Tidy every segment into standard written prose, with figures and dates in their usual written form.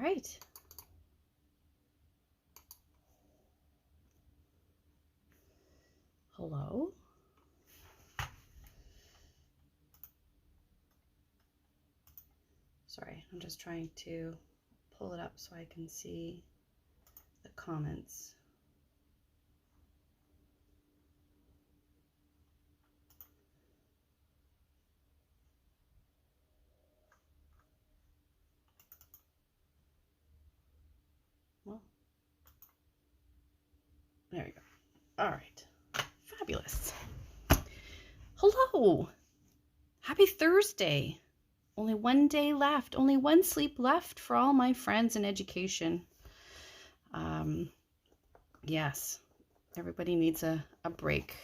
right. Hello. Sorry, I'm just trying to pull it up so I can see the comments. Well, there we go. All right. Fabulous. Hello. Happy Thursday. Only one day left. Only one sleep left for all my friends in education. Yes, everybody needs a break.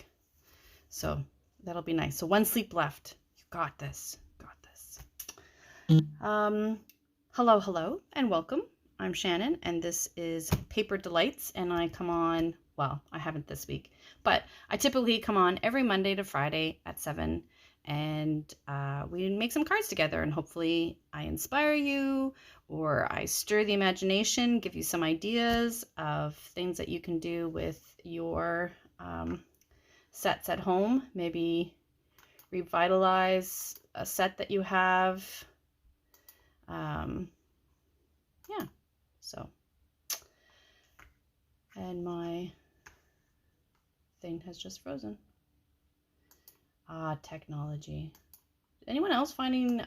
So that'll be nice. So one sleep left. You got this. Got this. Hello, and welcome. I'm Shannon, and this is Paper Delights, and I come on, well, I haven't this week, but I typically come on every Monday to Friday at 7, and we make some cards together, and hopefully I inspire you, or I stir the imagination, give you some ideas of things that you can do with your sets at home, maybe revitalize a set that you have. Yeah, so, and my thing has just frozen. Technology. Anyone else finding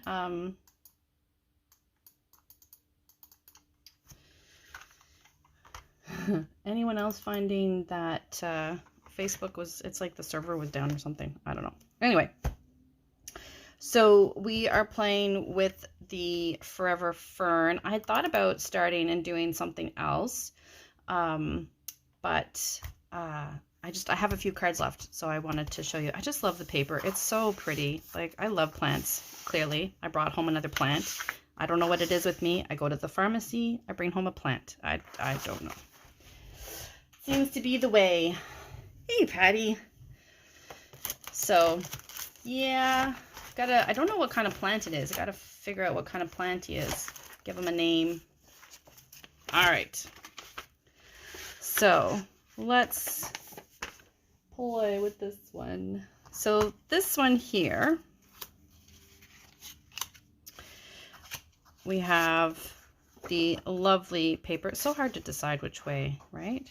anyone else finding that Facebook was, it's like the server was down or something? I don't know. Anyway, so we are playing with the Forever Fern. I had thought about starting and doing something else, but I have a few cards left, so I wanted to show you. I just love the paper. It's so pretty. Like, I love plants, clearly. I brought home another plant. I don't know what it is with me. I go to the pharmacy, I bring home a plant. I don't know. Seems to be the way. Hey, Patty. So, yeah, I don't know what kind of plant it is. I gotta figure out what kind of plant he is. Give him a name. All right. So, let's play with this one. So this one here, we have the lovely paper. It's so hard to decide which way, right?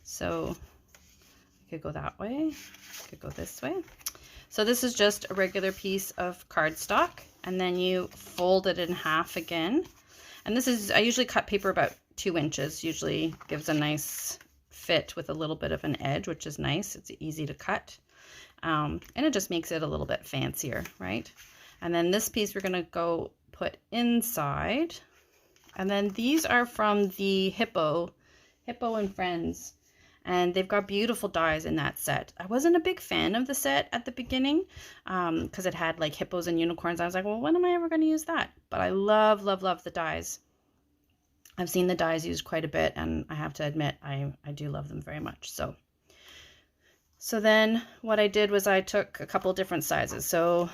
So I could go that way, I could go this way. So this is just a regular piece of cardstock, and then you fold it in half again. And this is, I usually cut paper about 2 inches, usually gives a nice fit with a little bit of an edge, which is nice. It's easy to cut, and it just makes it a little bit fancier, right? And then this piece we're going to go put inside, and then these are from the Hippo and Friends, and they've got beautiful dies in that set. I wasn't a big fan of the set at the beginning because it had like hippos and unicorns. I was like, well, when am I ever going to use that? But I love the dies. I've seen the dies used quite a bit, and I have to admit, I do love them very much. So then what I did was I took a couple different sizes. So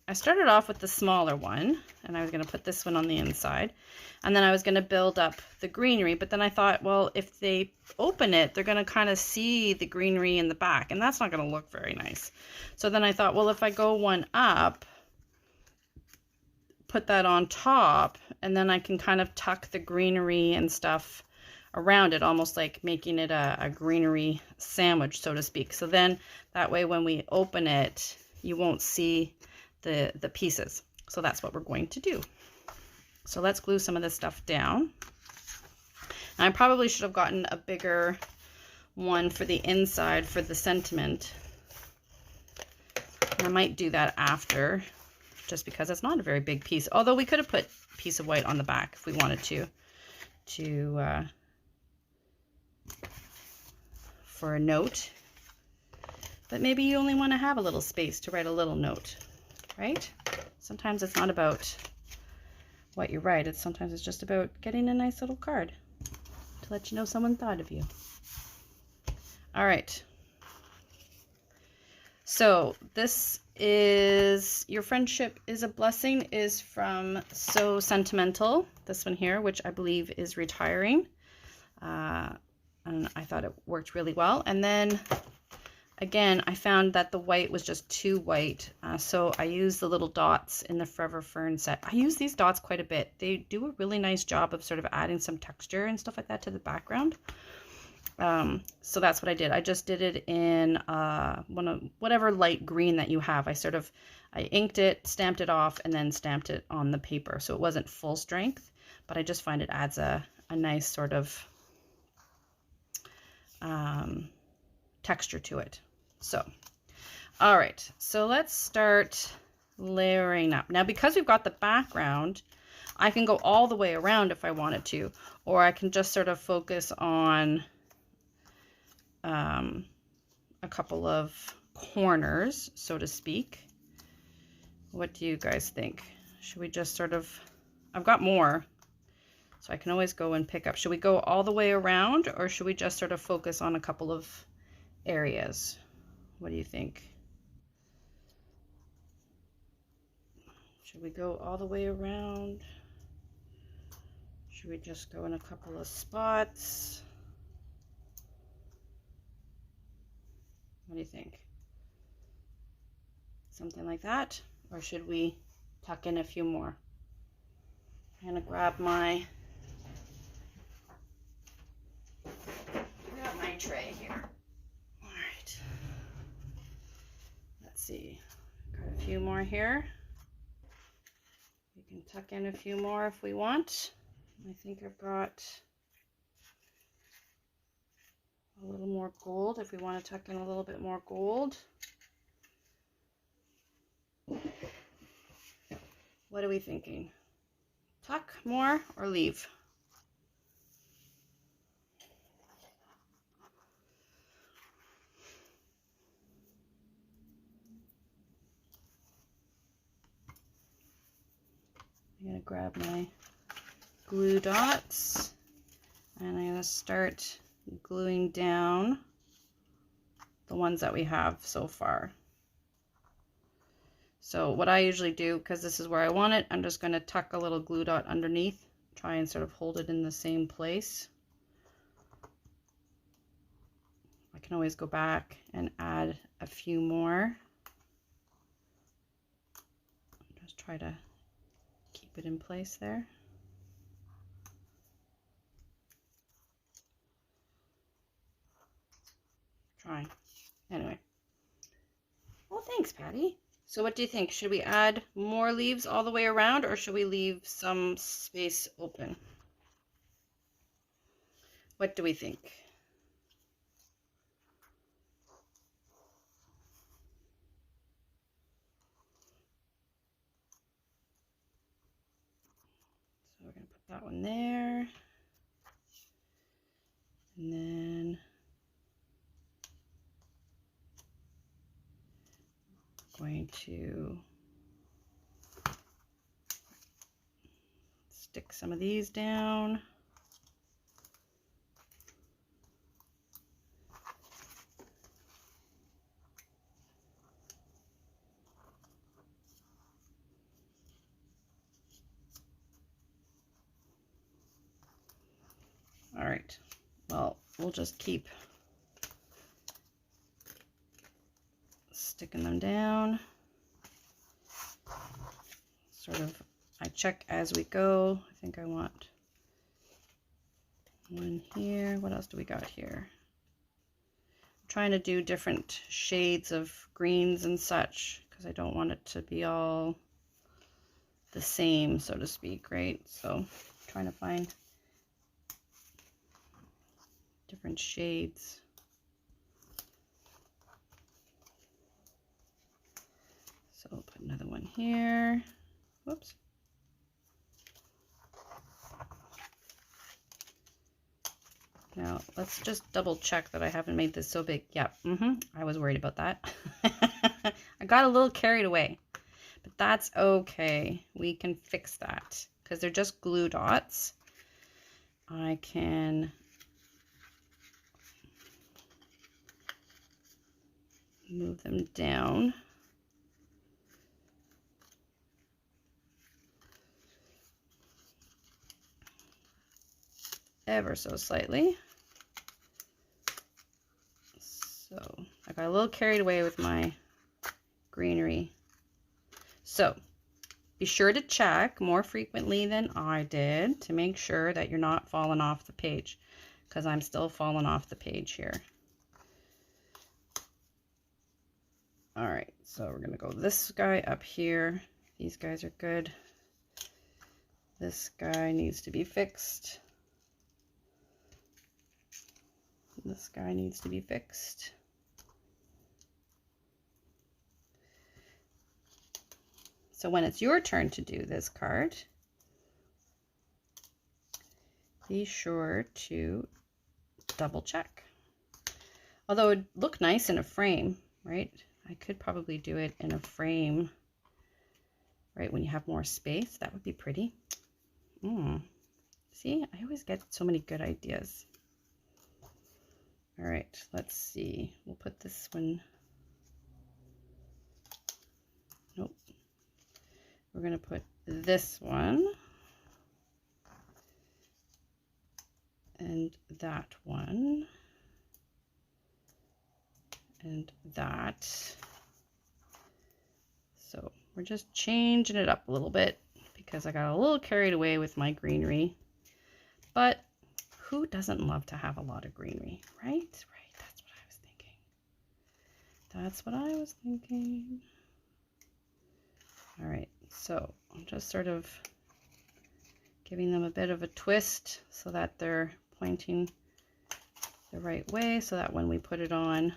I started off with the smaller one, and I was going to put this one on the inside, and then I was going to build up the greenery. But then I thought, well, if they open it, they're going to kind of see the greenery in the back, and that's not going to look very nice. So then I thought, well, if I go one up, put that on top, and then I can kind of tuck the greenery and stuff around it, almost like making it a greenery sandwich, so to speak. So then that way when we open it, you won't see the pieces. So that's what we're going to do. So let's glue some of this stuff down. And I probably should have gotten a bigger one for the inside for the sentiment. I might do that after, just because it's not a very big piece. Although we could have put a piece of white on the back if we wanted to for a note. But maybe you only want to have a little space to write a little note, right? Sometimes it's not about what you write. Sometimes it's just about getting a nice little card to let you know someone thought of you. All right. So this is Your Friendship is a Blessing is from So Sentimental, this one here, which I believe is retiring. And I thought it worked really well. And then again, I found that the white was just too white. So I used the little dots in the Forever Fern set. I use these dots quite a bit. They do a really nice job of sort of adding some texture and stuff like that to the background. So that's what I did. I just did it in whatever light green that you have. I inked it, stamped it off, and then stamped it on the paper. So it wasn't full strength, but I just find it adds a nice sort of texture to it. So, all right, so let's start layering up. Now, because we've got the background, I can go all the way around if I wanted to, or I can just sort of focus on a couple of corners, so to speak. What do you guys think? Should we just sort of, I've got more, so I can always go and pick up. Should we go all the way around, or should we just sort of focus on a couple of areas? What do you think? Should we go all the way around? Should we just go in a couple of spots? What do you think? Something like that? Or should we tuck in a few more? I'm gonna grab my tray here. All right. Let's see. Got a few more here. We can tuck in a few more if we want. I think I've got a little more gold if we want to tuck in a little bit more gold. What are we thinking? Tuck more or leave? I'm going to grab my glue dots and I'm going to start gluing down the ones that we have so far. So what I usually do, because this is where I want it, I'm just going to tuck a little glue dot underneath, try and sort of hold it in the same place. I can always go back and add a few more. Just try to keep it in place there. Trying. Anyway. Well, thanks, Patty. So what do you think? Should we add more leaves all the way around, or should we leave some space open? What do we think? So we're going to put that one there. And then going to stick some of these down. All right, well, we'll just keep sticking them down. Sort of, I check as we go. I think I want one here. What else do we got here? I'm trying to do different shades of greens and such because I don't want it to be all the same, so to speak, right? So trying to find different shades. So I'll put another one here. Whoops. Now let's just double check that I haven't made this so big. Yeah, I was worried about that. I got a little carried away, but that's okay. We can fix that because they're just glue dots. I can move them down. ever so slightly. So I got a little carried away with my greenery. So be sure to check more frequently than I did to make sure that you're not falling off the page, because I'm still falling off the page here. All right, so we're gonna go this guy up here. These guys are good. This guy needs to be fixed. This guy needs to be fixed. So when it's your turn to do this card, be sure to double check. Although it would look nice in a frame, right? I could probably do it in a frame, right, when you have more space. That would be pretty. See, I always get so many good ideas. All right, let's see. We'll put this one. Nope. We're going to put this one and that one and that. So we're just changing it up a little bit because I got a little carried away with my greenery. But who doesn't love to have a lot of greenery, right? Right, that's what I was thinking. That's what I was thinking. All right, so I'm just sort of giving them a bit of a twist so that they're pointing the right way, so that when we put it on,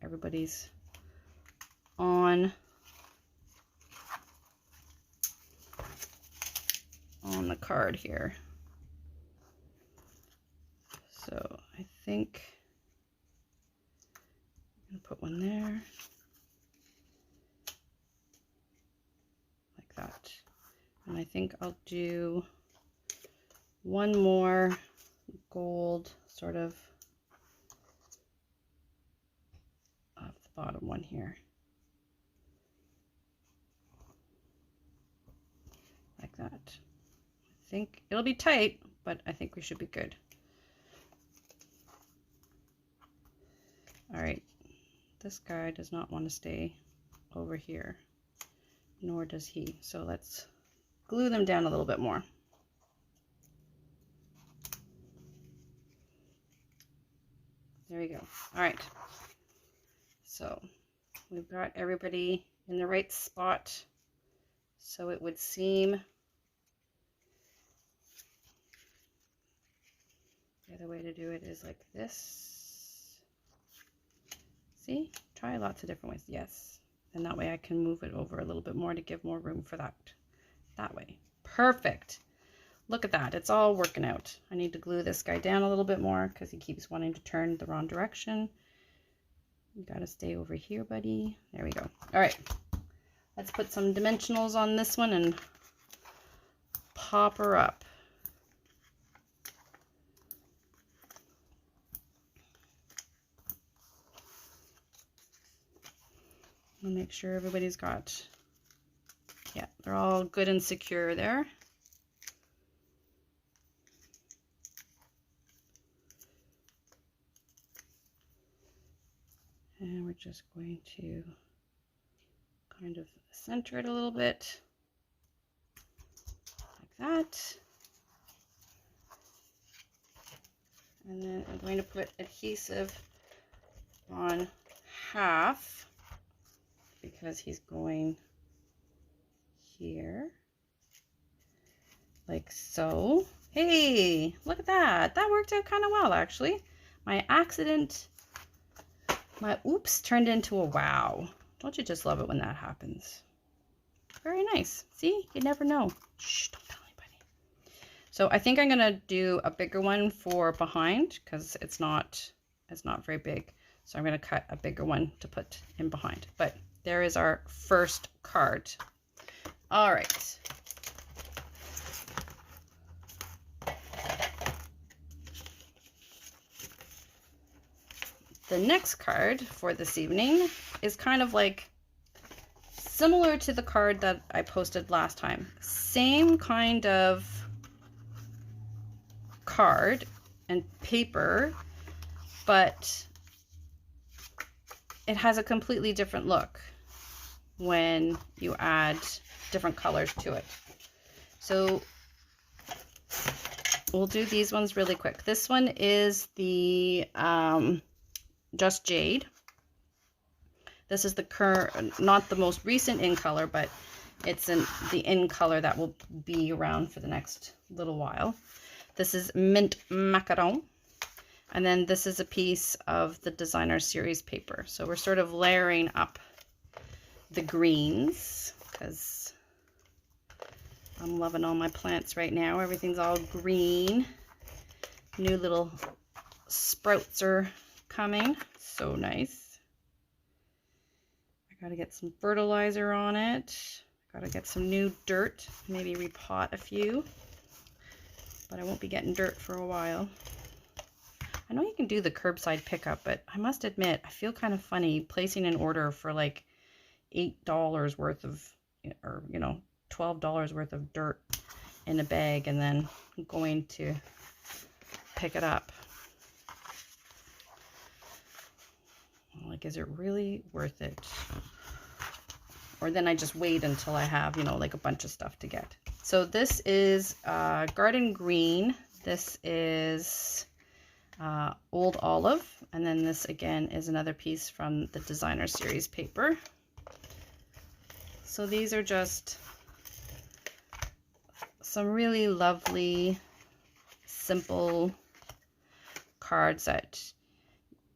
everybody's on the card here. So I think I'm going to put one there, like that. And I think I'll do one more gold sort of off the bottom one here. Like that. I think it'll be tight, but I think we should be good. All right, this guy does not want to stay over here, nor does he. So let's glue them down a little bit more. There we go. All right, so we've got everybody in the right spot. So it would seem the other way to do it is like this. See, try lots of different ways. Yes, and that way I can move it over a little bit more to give more room for that way. Perfect. Look at that, it's all working out. I need to glue this guy down a little bit more because he keeps wanting to turn the wrong direction. You gotta stay over here, buddy. There we go. All right, let's put some dimensionals on this one and pop her up. I'll make sure everybody's got, yeah, they're all good and secure there. And we're just going to kind of center it a little bit, like that. And then I'm going to put adhesive on half because he's going here, like so. Hey, look at that. That worked out kind of well, actually. My oops turned into a wow. Don't you just love it when that happens? Very nice. See, you never know. Shh, don't tell anybody. So I think I'm gonna do a bigger one for behind because it's not very big. So I'm gonna cut a bigger one to put in behind. But there is our first card. All right. The next card for this evening is kind of like similar to the card that I posted last time. Same kind of card and paper, but it has a completely different look when you add different colors to it. So we'll do these ones really quick. This one is the Just Jade. This is the current, not the most recent in color, but it's the in color that will be around for the next little while. This is Mint Macaron. And then this is a piece of the Designer Series paper. So we're sort of layering up the greens because I'm loving all my plants right now. Everything's all green. New little sprouts are coming. So nice. I gotta get some fertilizer on it. Gotta get some new dirt. Maybe repot a few. But I won't be getting dirt for a while. I know you can do the curbside pickup, but I must admit, I feel kind of funny placing an order for like $8 worth of, or you know, $12 worth of dirt in a bag and then going to pick it up. Like, is it really worth it? Or then I just wait until I have, you know, like a bunch of stuff to get. So this is Garden Green. This is Old Olive, and then this again is another piece from the Designer Series paper. So these are just some really lovely, simple cards that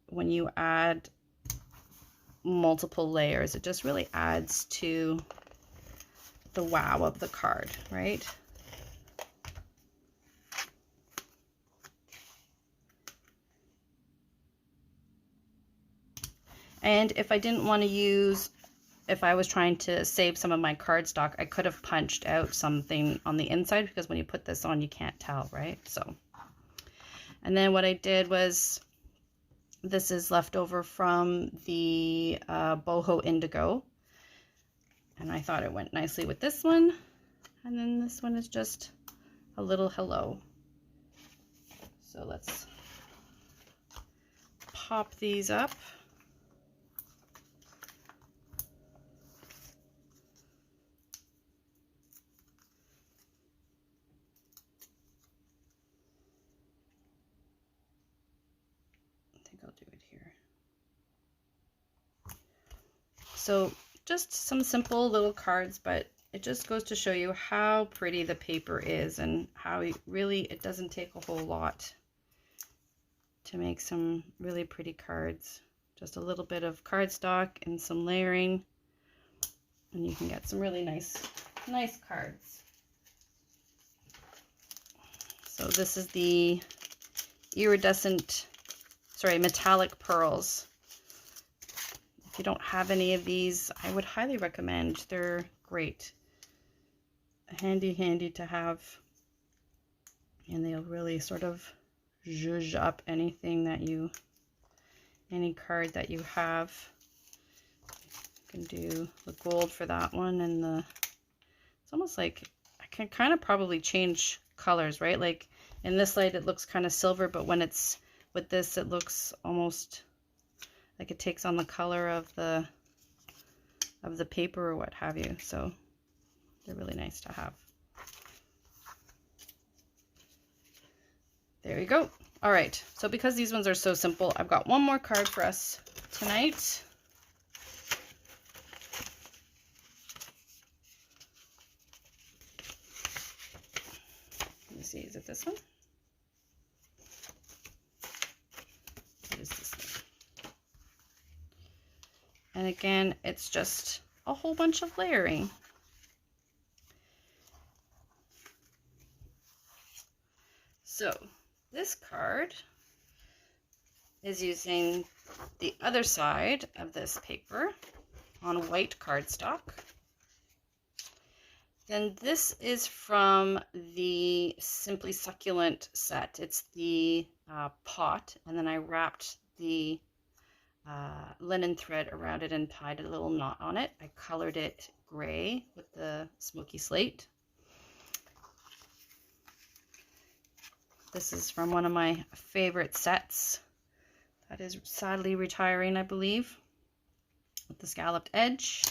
when you add multiple layers, it just really adds to the wow of the card, right? And if I didn't want to use, if I was trying to save some of my cardstock, I could have punched out something on the inside because when you put this on, you can't tell, right? So, and then what I did was, this is left over from the Boho Indigo. And I thought it went nicely with this one. And then this one is just a little hello. So let's pop these up. I'll do it here. So just some simple little cards, but it just goes to show you how pretty the paper is and how it doesn't take a whole lot to make some really pretty cards. Just a little bit of cardstock and some layering, and you can get some really nice cards. So this is the metallic pearls. If you don't have any of these, I would highly recommend. They're great. Handy to have. And they'll really sort of zhuzh up any card that you have. You can do the gold for that one, and it's almost like I can kind of probably change colors, right? Like in this light it looks kind of silver, but when it's with this it looks almost like it takes on the color of the paper or what have you. So they're really nice to have. There you go. All right, so because these ones are so simple, I've got one more card for us tonight. Let me see, is it this one? What is this one? And again, it's just a whole bunch of layering. So this card is using the other side of this paper on white cardstock. Then this is from the Simply Succulent set. It's the pot, and then I wrapped the linen thread around it and tied a little knot on it. I colored it gray with the smoky slate. This is from one of my favorite sets that is sadly retiring, I believe, with the scalloped edge.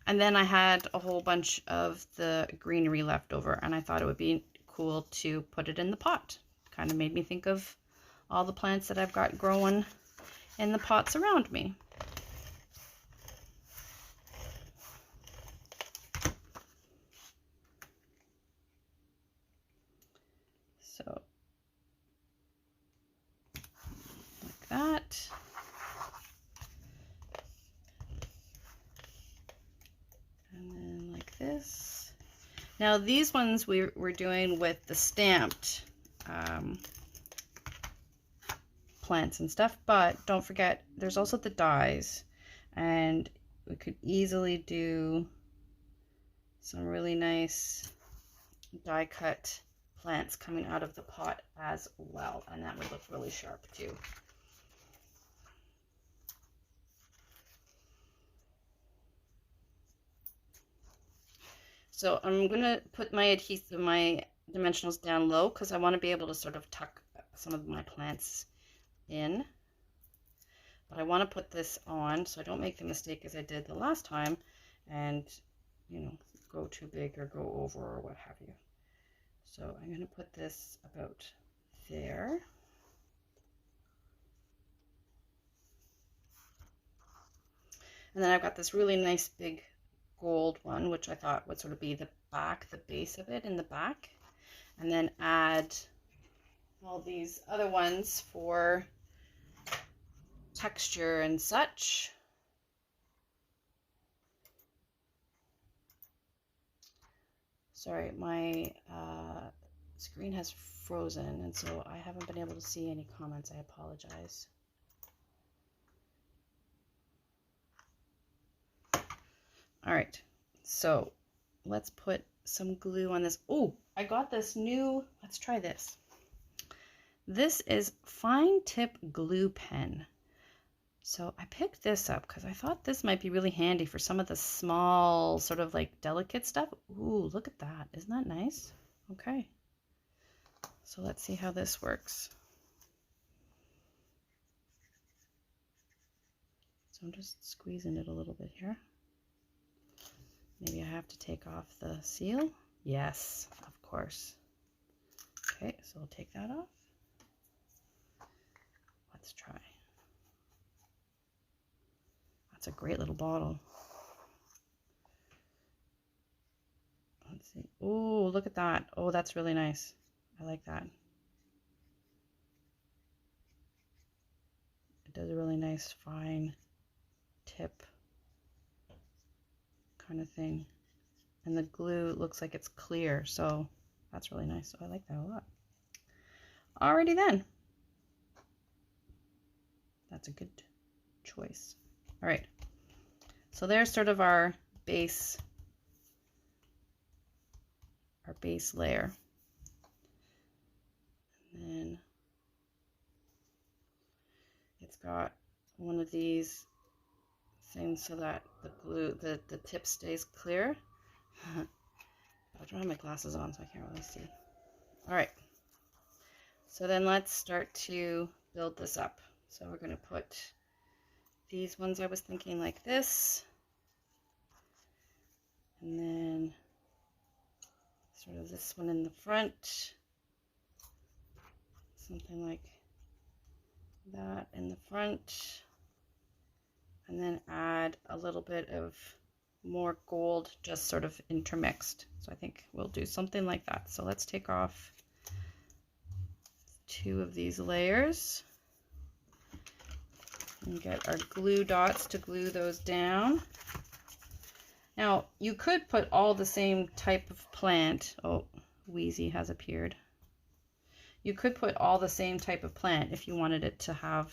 And then I had a whole bunch of the greenery left over, and I thought it would be cool to put it in the pot. Kind of made me think of all the plants that I've got growing in the pots around me. So, like that. And then like this. Now these ones we're doing with the stamped plants and stuff, but don't forget there's also the dies, and we could easily do some really nice die cut plants coming out of the pot as well, and that would look really sharp too. So I'm gonna put my adhesive, my dimensionals down low, because I want to be able to sort of tuck some of my plants in. But I want to put this on so I don't make the mistake as I did the last time and, you know, go too big or go over or what have you. So I'm going to put this about there. And then I've got this really nice big gold one, which I thought would sort of be the back, the base of it in the back. And then add all these other ones for texture and such. Sorry, my screen has frozen, and so I haven't been able to see any comments. I apologize. All right, so let's put some glue on this. Oh, I got this new, let's try this. This is fine tip glue pen. So I picked this up because I thought this might be really handy for some of the small, sort of like delicate stuff. Ooh, look at that. Isn't that nice? Okay. So let's see how this works. So I'm just squeezing it a little bit here. Maybe I have to take off the seal. Yes, of course. Okay, so we'll take that off. Let's try. That's a great little bottle. Let's see. Oh, look at that. Oh, that's really nice. I like that. It does a really nice fine tip kind of thing. And the glue looks like it's clear, so that's really nice. So I like that a lot. Alrighty then. That's a good choice. All right. So there's sort of our base layer. And then it's got one of these things so that the glue, the tip stays clear. I don't have my glasses on, so I can't really see. All right. So then let's start to build this up. So we're going to put these ones, I was thinking like this. And then sort of this one in the front. Something like that in the front. And then add a little bit of more gold, just sort of intermixed. So I think we'll do something like that. So let's take off 2 of these layers and get our glue dots to glue those down. Now you could put all the same type of plant. Oh, Wheezy has appeared. You could put all the same type of plant if you wanted it to have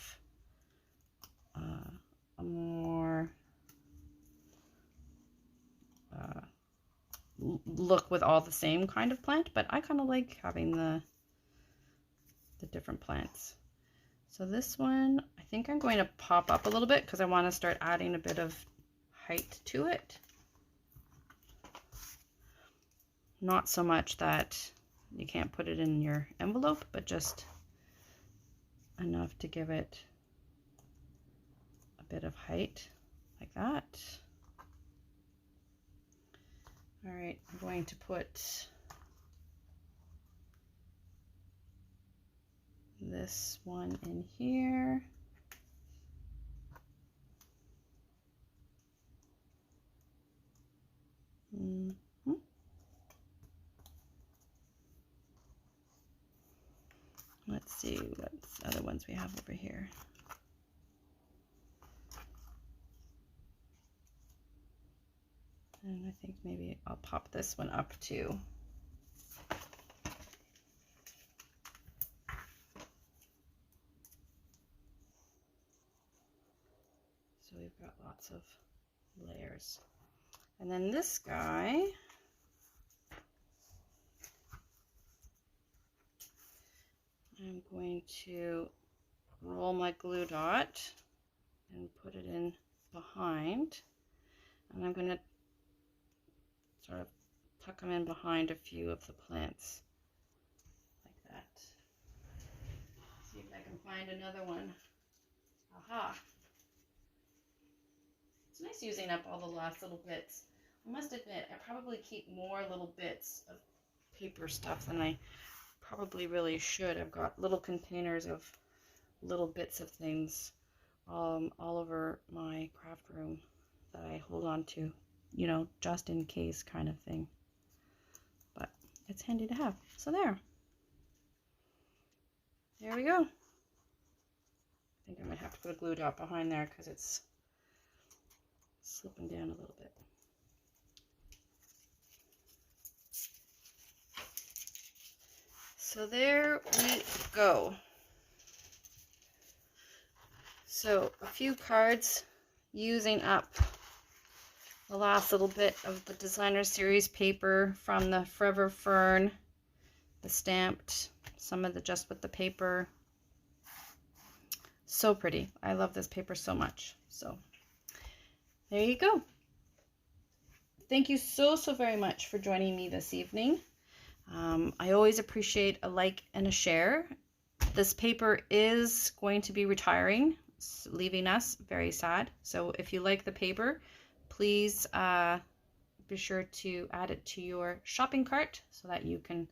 a more look with all the same kind of plant, but I kind of like having the different plants. So this one, I think I'm going to pop up a little bit because I want to start adding a bit of height to it. Not so much that You can't put it in your envelope, but just enough to give it a bit of height, like that. All right, I'm going to put this one in here. Let's see what other ones we have over here. And I think maybe I'll pop this one up too. So we've got lots of layers. And then this guy, I'm going to roll my glue dot and put it in behind. And I'm going to sort of tuck them in behind a few of the plants, like that. See if I can find another one. Aha! It's nice using up all the last little bits. I must admit, I probably keep more little bits of paper stuff than I probably really should. I've got little containers of little bits of things all over my craft room that I hold on to, you know, just in case kind of thing. But it's handy to have. So there we go. I think I might have to put a glue dot behind there because it's slipping down a little bit. So there we go. So a few cards using up the last little bit of the designer series paper from the Forever Fern, the stamped, some of the just with the paper. So pretty. I love this paper so much. So there you go. Thank you so very much for joining me this evening. I always appreciate a like and a share. This paper is going to be retiring, leaving us. Very sad. So if you like the paper, please be sure to add it to your shopping cart so that you can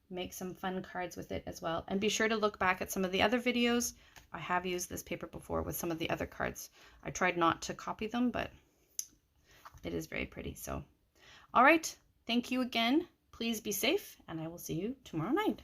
make some fun cards with it as well. And be sure to look back at some of the other videos. I have used this paper before with some of the other cards. I tried not to copy them, but it is very pretty. So, all right. Thank you again. Please be safe, and I will see you tomorrow night.